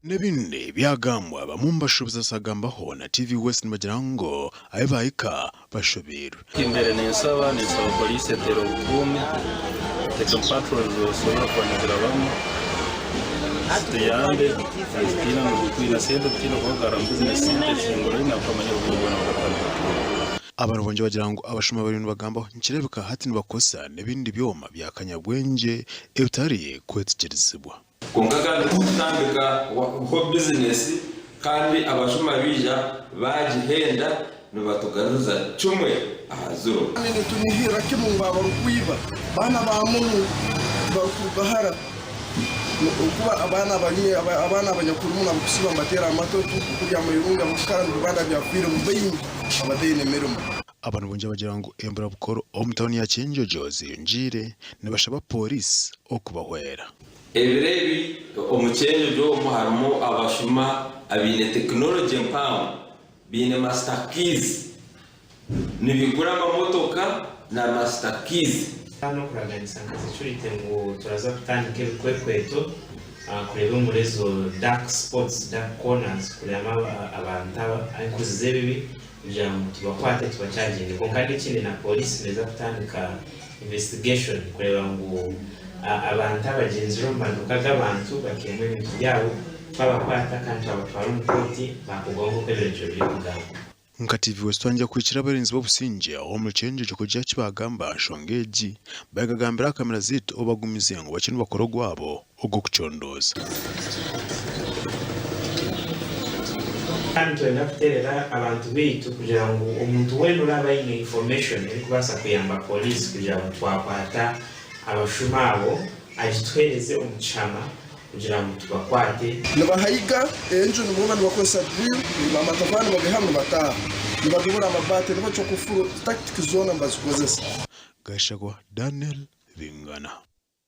Nebindi byagambwa bamumbashubuza sagambaho na TV West Majirango ayibayika bashobirwe. Imbere nisaba police tero bumi teka patrols zosora kwangira bamwe tuyambe azikina mu kwina sendo kino kogara business ngoro ina kwamanya ubwo na abantu bonje bagira ngo abashuma bari bagambaho nkirebuka hati nibakosa nebindi byoma byakanyabwenge ebutariye kwetikerizibwa kungaga kutambika ho business kandi abashuma bija bagihenda nubatugaruza chumwe ahazuro nini tunihira kimunga barukwiba bana ba muntu bakugahara kuba abana abanyakurumuna bukusiba matera amatoto kujya mu irunga mukandi bana byafire mu bayingi abadene merumo abantu bonje bagira ngo embura bukoro omutawuni ya Kyenjojo ziyonjire nibashaba police okubahwera ebirebi omukyenjojo muharimo abashuma abine technology empower bine master keys nibigura amamotoka na master keys hano kuraganisa security ngo turaza kutandika kwekweto kureba umurezo dark spots dark corners kureba abantu ariko zizebibi kugira ngo tubakwate tubacagenge ko kandi ikindi na police neza kutandika investigation kureba ngo abantu abagenzi romanuka g'abantu bakemwe ibintu byabo babakwata kandi babatwara umukoti bakugomba kwebereje by'ubugabo nka TV West wanjye kwikira abarinzi bobusinje aho mu Kyenjojo kujya kibagamba shongeji bagagambira kamera zito obagumize ngo bakinu bakoro gwabo ugo kucondoza kandi nakuterera abantu bitu kugira ngo umuntu wenu uraba ine information iri kubasa kuyamba police kugira ngo twakwata abashumabo agitwereze umucama kugira ngo tubakwate nabahayiga enjo n'ubona bakosa drill bamatavana bagahamwe bataha nibagibura amabate nibacho kufuru tactic zone mbazikoze gashagwa Daniel Bingana.